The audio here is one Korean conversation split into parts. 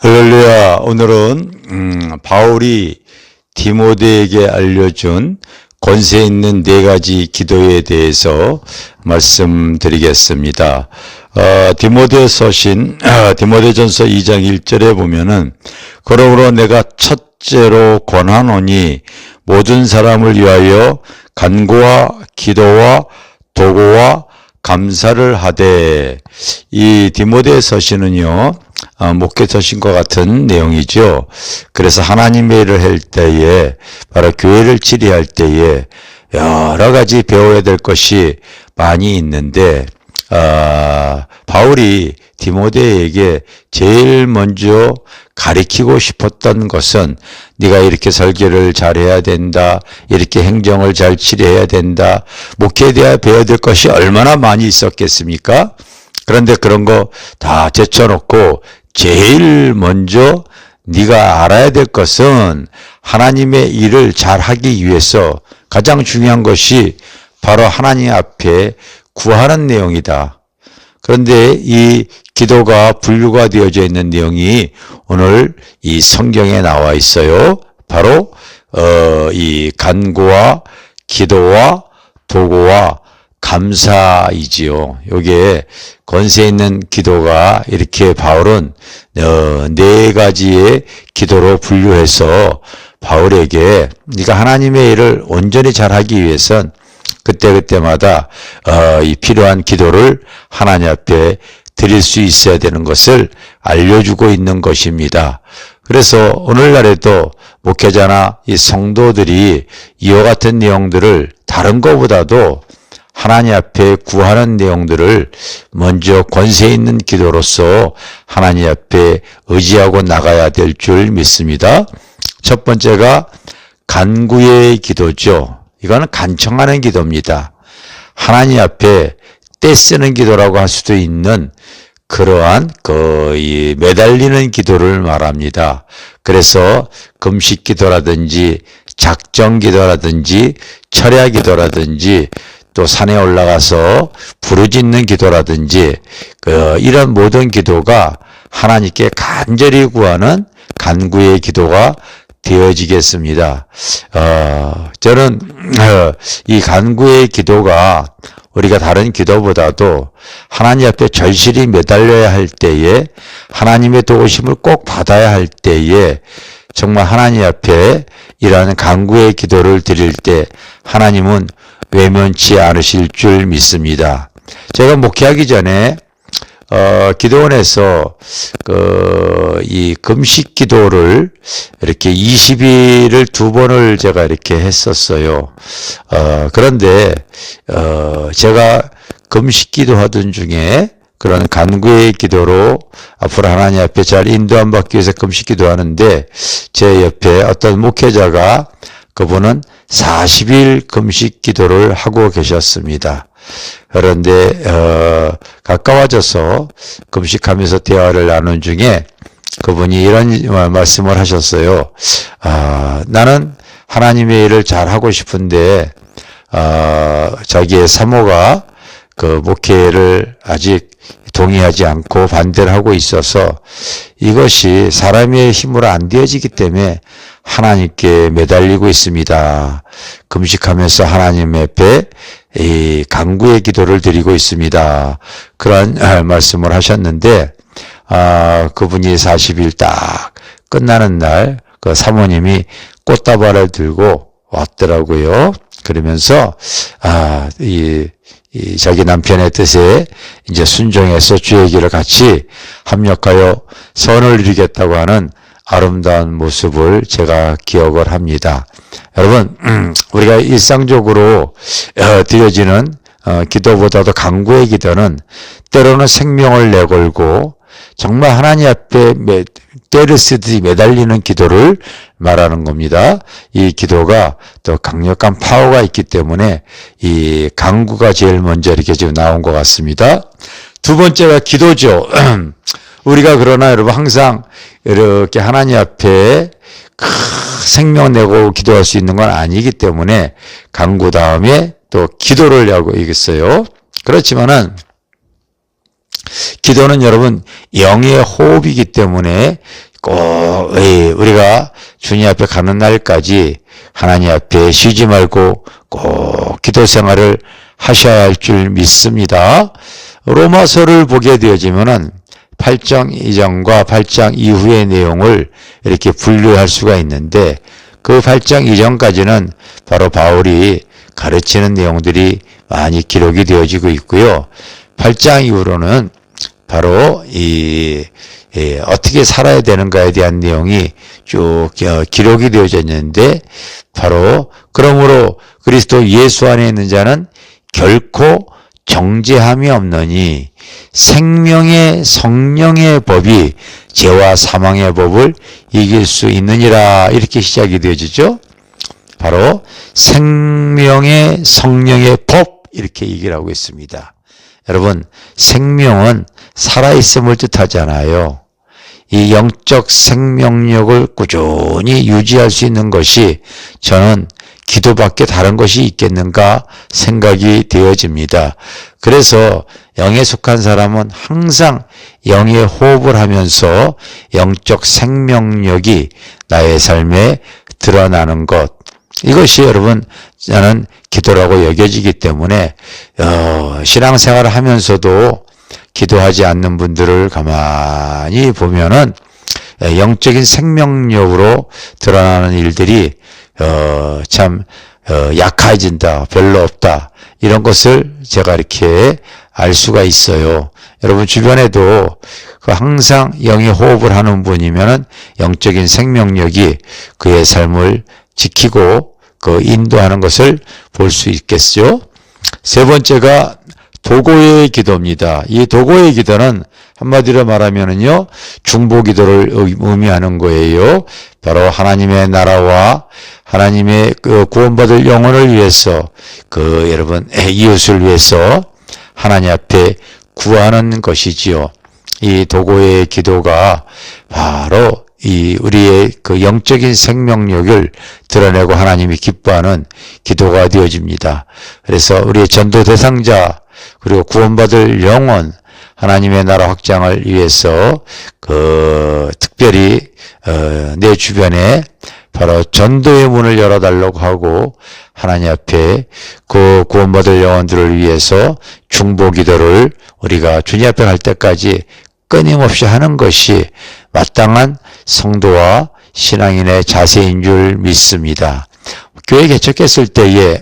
할렐루야. 오늘은 바울이 디모데에게 알려준 권세 있는 네 가지 기도에 대해서 말씀드리겠습니다. 디모데전서 2장 1절에 보면은 그러므로 내가 첫째로 권하노니 모든 사람을 위하여 간구와 기도와 도구와 감사를 하되. 이 디모데 서신은요, 목회 서신과 같은 내용이죠. 그래서 하나님의 일을 할 때에, 바로 교회를 치리할 때에 여러 가지 배워야 될 것이 많이 있는데, 바울이 디모데에게 제일 먼저 가르치고 싶었던 것은 네가 이렇게 설교를 잘해야 된다, 이렇게 행정을 잘 치료해야 된다, 목회에 대해 배워야 될 것이 얼마나 많이 있었겠습니까? 그런데 그런 거 다 제쳐놓고 제일 먼저 네가 알아야 될 것은 하나님의 일을 잘하기 위해서 가장 중요한 것이 바로 하나님 앞에 구하는 내용이다. 그런데 이 기도가 분류가 되어져 있는 내용이 오늘 이 성경에 나와 있어요. 바로 이 간구와 기도와 도구와 감사이지요. 여기에 권세 있는 기도가 이렇게 바울은 네 가지의 기도로 분류해서 바울에게 네가 하나님의 일을 온전히 잘하기 위해선 그때그때마다 이 필요한 기도를 하나님 앞에 드릴 수 있어야 되는 것을 알려주고 있는 것입니다. 그래서 오늘날에도 목회자나 이 성도들이 이와 같은 내용들을 다른 것보다도 하나님 앞에 구하는 내용들을 먼저 권세 있는 기도로서 하나님 앞에 의지하고 나가야 될 줄 믿습니다. 첫 번째가 간구의 기도죠. 이거는 간청하는 기도입니다. 하나님 앞에 떼쓰는 기도라고 할 수도 있는 그러한 이 매달리는 기도를 말합니다. 그래서 금식 기도라든지 작정 기도라든지 철야 기도라든지 또 산에 올라가서 부르짖는 기도라든지 이런 모든 기도가 하나님께 간절히 구하는 간구의 기도가 되어지겠습니다. 저는 이 간구의 기도가 우리가 다른 기도보다도 하나님 앞에 절실히 매달려야 할 때에, 하나님의 도우심을 꼭 받아야 할 때에 정말 하나님 앞에 이러한 간구의 기도를 드릴 때 하나님은 외면치 않으실 줄 믿습니다. 제가 목회하기 전에 기도원에서 이 금식 기도를 이렇게 20일을 2번을 제가 이렇게 했었어요. 그런데 제가 금식 기도하던 중에 그런 간구의 기도로 앞으로 하나님 앞에 잘 인도함 받기 위해서 금식 기도하는데, 제 옆에 어떤 목회자가, 그분은 40일 금식 기도를 하고 계셨습니다. 그런데 가까워져서 금식하면서 대화를 나눈 중에 그분이 이런 말씀을 하셨어요. 나는 하나님의 일을 잘 하고 싶은데 자기의 사모가 그 목회를 아직 동의하지 않고 반대를 하고 있어서 이것이 사람의 힘으로 안 되어지기 때문에 하나님께 매달리고 있습니다. 금식하면서 하나님 앞에 이 간구의 기도를 드리고 있습니다. 그런 말씀을 하셨는데, 그분이 40일 딱 끝나는 날 그 사모님이 꽃다발을 들고 왔더라고요. 그러면서 자기 남편의 뜻에 이제 순종해서 주의 길을 같이 합력하여 선을 이루겠다고 하는 아름다운 모습을 제가 기억을 합니다. 여러분, 우리가 일상적으로 드려지는 기도보다도 간구의 기도는 때로는 생명을 내걸고 정말 하나님 앞에 때를 쓰듯이 매달리는 기도를 말하는 겁니다. 이 기도가 또 강력한 파워가 있기 때문에 이 간구가 제일 먼저 이렇게 지금 나온 것 같습니다. 두 번째가 기도죠. 우리가 그러나 여러분 항상 이렇게 하나님 앞에 생명 내고 기도할 수 있는 건 아니기 때문에 간구 다음에 또 기도를 하고 있어요. 그렇지만은 기도는 여러분 영의 호흡이기 때문에 꼭 우리가 주님 앞에 가는 날까지 하나님 앞에 쉬지 말고 꼭 기도 생활을 하셔야 할 줄 믿습니다. 로마서를 보게 되어지면은 8장 이전과 8장 이후의 내용을 이렇게 분류할 수가 있는데 그 8장 이전까지는 바로 바울이 가르치는 내용들이 많이 기록이 되어지고 있고요. 8장 이후로는 바로 어떻게 살아야 되는가에 대한 내용이 쭉 기록이 되어져 있는데 바로 그러므로 그리스도 예수 안에 있는 자는 결코 정죄함이 없느니 생명의 성령의 법이 죄와 사망의 법을 이길 수 있느니라 이렇게 시작이 되어지죠. 바로 생명의 성령의 법 이렇게 얘기를 하고 있습니다. 여러분 생명은 살아있음을 뜻하잖아요. 이 영적 생명력을 꾸준히 유지할 수 있는 것이 저는 기도밖에 다른 것이 있겠는가 생각이 되어집니다. 그래서 영에 속한 사람은 항상 영의 호흡을 하면서 영적 생명력이 나의 삶에 드러나는 것. 이것이 여러분 저는 기도라고 여겨지기 때문에 신앙생활을 하면서도 기도하지 않는 분들을 가만히 보면은 영적인 생명력으로 드러나는 일들이 참 약해진다, 별로 없다 이런 것을 제가 이렇게 알 수가 있어요. 여러분 주변에도 항상 영의 호흡을 하는 분이면은 영적인 생명력이 그의 삶을 지키고 그 인도하는 것을 볼 수 있겠죠. 세 번째가 도고의 기도입니다. 이 도고의 기도는 한마디로 말하면은요, 중보 기도를 의미하는 거예요. 바로 하나님의 나라와 하나님의 그 구원받을 영혼을 위해서 여러분 이웃을 위해서 하나님 앞에 구하는 것이지요. 이 도고의 기도가 바로 우리의 그 영적인 생명력을 드러내고 하나님이 기뻐하는 기도가 되어집니다. 그래서 우리의 전도 대상자 그리고 구원받을 영혼 하나님의 나라 확장을 위해서 특별히 내 주변에 바로 전도의 문을 열어달라고 하고 하나님 앞에 그 구원받을 영혼들을 위해서 중보 기도를 우리가 주님 앞에 갈 때까지 끊임없이 하는 것이 마땅한 성도와 신앙인의 자세인 줄 믿습니다. 교회 개척했을 때에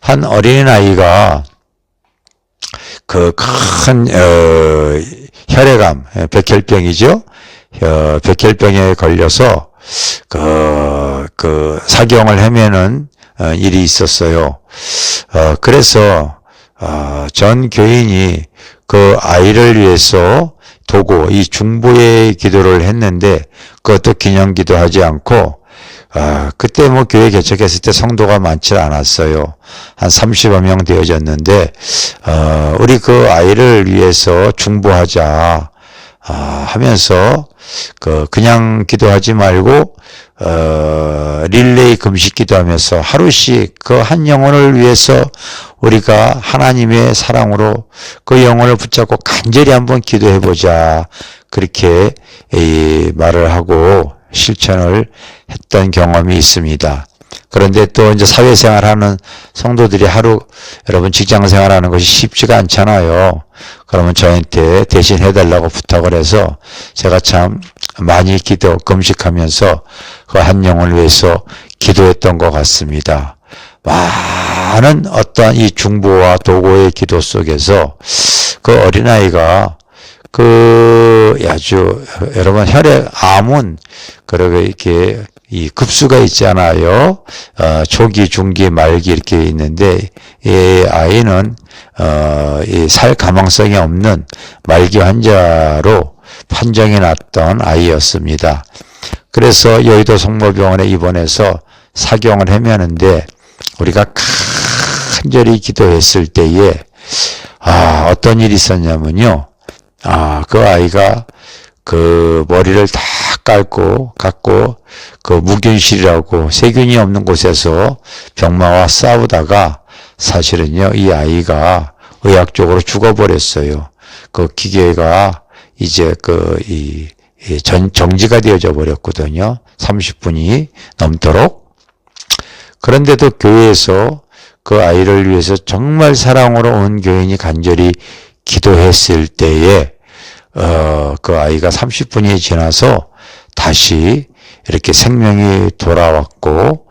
한 어린아이가 큰 혈액암, 백혈병이죠. 백혈병에 걸려서 사경을 헤매는 일이 있었어요. 그래서 전 교인이 그 아이를 위해서 도고 이 중보의 기도를 했는데 그것도 기념기도 하지 않고 그때 교회 개척했을 때 성도가 많지 않았어요. 한 30여 명 되어졌는데 우리 그 아이를 위해서 중보하자 하면서 그냥 기도하지 말고 릴레이 금식 기도하면서 하루씩 그 한 영혼을 위해서 우리가 하나님의 사랑으로 그 영혼을 붙잡고 간절히 한번 기도해보자 그렇게 말을 하고 실천을 했던 경험이 있습니다. 그런데 또 이제 사회생활하는 성도들이 여러분 직장생활하는 것이 쉽지가 않잖아요. 그러면 저한테 대신 해달라고 부탁을 해서 제가 참 많이 금식하면서 그 한 영혼을 위해서 기도했던 것 같습니다. 많은 어떤 이 중보와 도고의 기도 속에서 그 어린아이가 아주 여러분 혈액암은 이렇게 이 급수가 있잖아요. 초기, 중기, 말기 이렇게 있는데 이 아이는 살 가망성이 없는 말기 환자로 판정이 났던 아이였습니다. 그래서 여의도 성모병원에 입원해서 사경을 헤매는데 우리가 간절히 기도했을 때에 어떤 일이 있었냐면요. 그 아이가 머리를 다 깎고 무균실이라고 세균이 없는 곳에서 병마와 싸우다가 사실은요, 이 아이가 의학적으로 죽어버렸어요. 기계가 이제 정지가 되어져 버렸거든요. 30분이 넘도록. 그런데도 교회에서 그 아이를 위해서 정말 사랑으로 온 교인이 간절히 기도했을 때에 그 아이가 30분이 지나서 다시 이렇게 생명이 돌아왔고,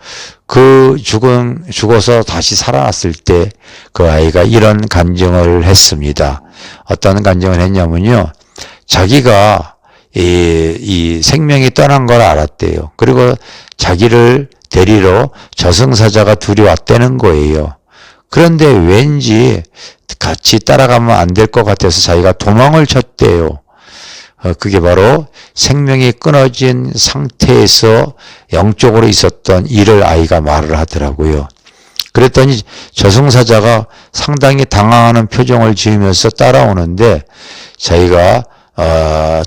죽어서 다시 살아났을 때 그 아이가 이런 간증을 했습니다. 어떤 간증을 했냐면요. 자기가 이 생명이 떠난 걸 알았대요. 그리고 자기를 데리러 저승사자가 둘이 왔다는 거예요. 그런데 왠지 같이 따라가면 안 될 것 같아서 자기가 도망을 쳤대요. 그게 바로 생명이 끊어진 상태에서 영적으로 있었던 일을 아이가 말을 하더라고요. 그랬더니 저승사자가 상당히 당황하는 표정을 지으면서 따라오는데, 자기가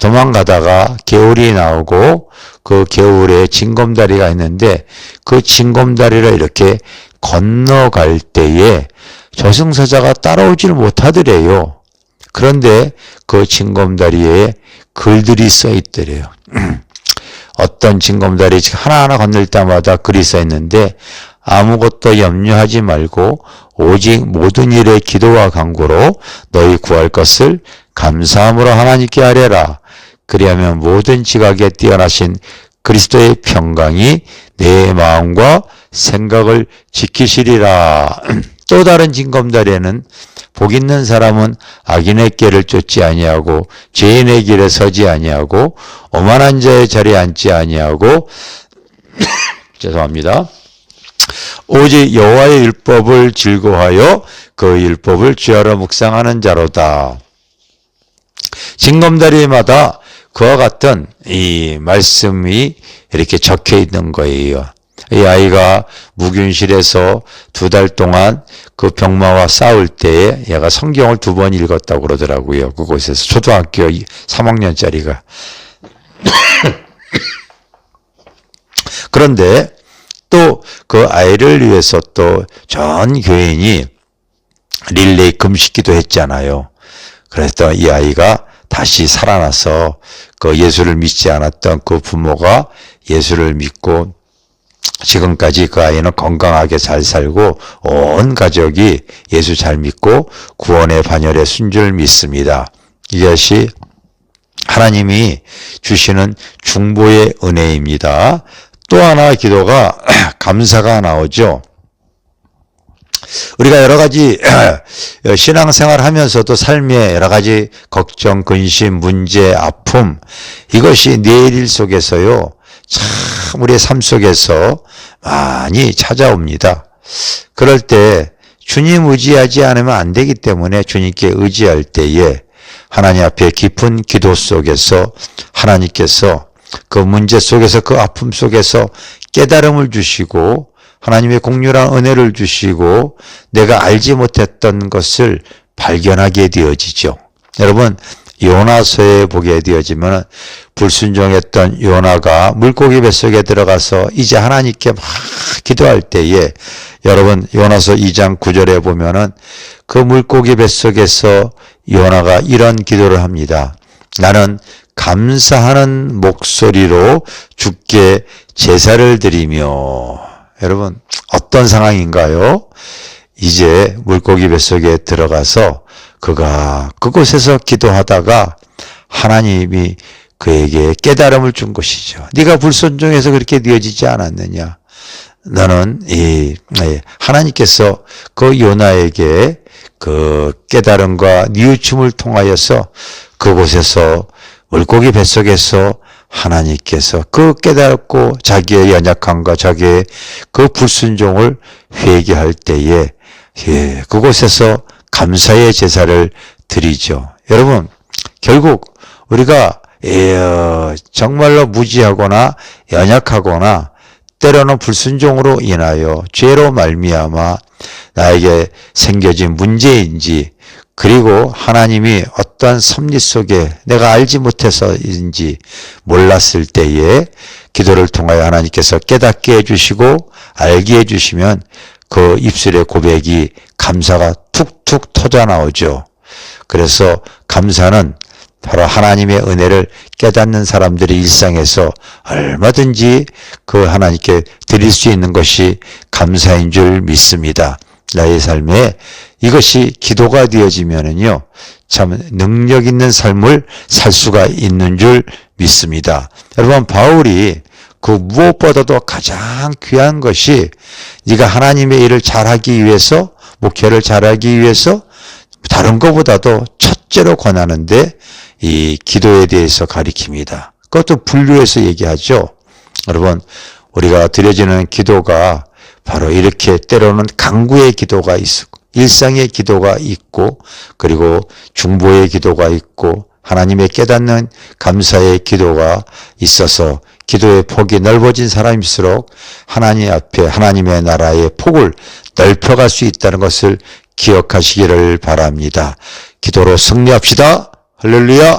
도망가다가 개울이 나오고 그 개울에 징검다리가 있는데 그 징검다리를 이렇게 건너갈 때에 저승사자가 따라오질 못하더래요. 그런데 그 징검다리에 글들이 써 있더래요. 어떤 징검다리 하나하나 건널 때마다 글이 써 있는데, 아무것도 염려하지 말고 오직 모든 일에 기도와 간구로 너희 구할 것을 감사함으로 하나님께 아뢰라. 그리하면 모든 지각에 뛰어나신 그리스도의 평강이 내 마음과 생각을 지키시리라. 또 다른 징검다리에는 복 있는 사람은 악인의 길을 쫓지 아니하고 죄인의 길에 서지 아니하고 오만한 자의 자리에 앉지 아니하고 죄송합니다. 오직 여호와의 율법을 즐거워하여 그 율법을 주야로 묵상하는 자로다. 징검다리마다 그와 같은 이 말씀이 이렇게 적혀 있는 거예요. 이 아이가 무균실에서 2달 동안 그 병마와 싸울 때에 얘가 성경을 2번 읽었다고 그러더라고요. 그곳에서 초등학교 3학년짜리가. 그런데 또 그 아이를 위해서 또 전 교인이 릴레이 금식기도 했잖아요. 그래서 이 아이가 다시 살아나서 그 예수를 믿지 않았던 그 부모가 예수를 믿고 지금까지 그 아이는 건강하게 잘 살고 온 가족이 예수 잘 믿고 구원의 반열에 순 줄 믿습니다. 이것이 하나님이 주시는 중보의 은혜입니다. 또 하나 기도가 감사가 나오죠. 우리가 여러 가지 신앙생활 하면서도 삶의 여러 가지 걱정, 근심, 문제, 아픔, 이것이 내일 일 속에서요, 참 우리의 삶 속에서 많이 찾아옵니다. 그럴 때 주님 의지하지 않으면 안 되기 때문에 주님께 의지할 때에 하나님 앞에 깊은 기도 속에서 하나님께서 그 문제 속에서 그 아픔 속에서 깨달음을 주시고 하나님의 공유한 은혜를 주시고 내가 알지 못했던 것을 발견하게 되어지죠. 여러분, 요나서에 보게 되어지면 불순종했던 요나가 물고기 뱃속에 들어가서 이제 하나님께 막 기도할 때에 여러분 요나서 2장 9절에 보면은 그 물고기 뱃속에서 요나가 이런 기도를 합니다. 나는 감사하는 목소리로 주께 제사를 드리며. 여러분 어떤 상황인가요? 이제 물고기 뱃속에 들어가서 그가 그곳에서 기도하다가 하나님이 그에게 깨달음을 준 것이죠. 네가 불순종해서 그렇게 되어지지 않았느냐. 너는 하나님께서 그 요나에게 그 깨달음과 뉘우침을 통하여서 그곳에서 물고기 뱃속에서 하나님께서 그 깨닫고 자기의 연약함과 자기의 그 불순종을 회개할 때에 그곳에서 감사의 제사를 드리죠. 여러분 결국 우리가 정말로 무지하거나 연약하거나 때로는 불순종으로 인하여 죄로 말미암아 나에게 생겨진 문제인지 그리고 하나님이 어떠한 섭리 속에 내가 알지 못해서인지 몰랐을 때에 기도를 통하여 하나님께서 깨닫게 해주시고 알게 해주시면 그 입술의 고백이 감사가 툭툭 터져 나오죠. 그래서 감사는 바로 하나님의 은혜를 깨닫는 사람들의 일상에서 얼마든지 그 하나님께 드릴 수 있는 것이 감사인 줄 믿습니다. 나의 삶에 이것이 기도가 되어지면은요, 참 능력 있는 삶을 살 수가 있는 줄 믿습니다. 여러분, 바울이 그 무엇보다도 가장 귀한 것이 네가 하나님의 일을 잘하기 위해서, 목회를 잘하기 위해서 다른 것보다도 첫째로 권하는데 이 기도에 대해서 가리킵니다. 그것도 분류해서 얘기하죠. 여러분, 우리가 드려지는 기도가 바로 이렇게 때로는 강구의 기도가 있고, 일상의 기도가 있고, 그리고 중보의 기도가 있고, 하나님의 깨닫는 감사의 기도가 있어서 기도의 폭이 넓어진 사람일수록 하나님 앞에 하나님의 나라의 폭을 넓혀갈 수 있다는 것을 기억하시기를 바랍니다. 기도로 승리합시다. 할렐루야.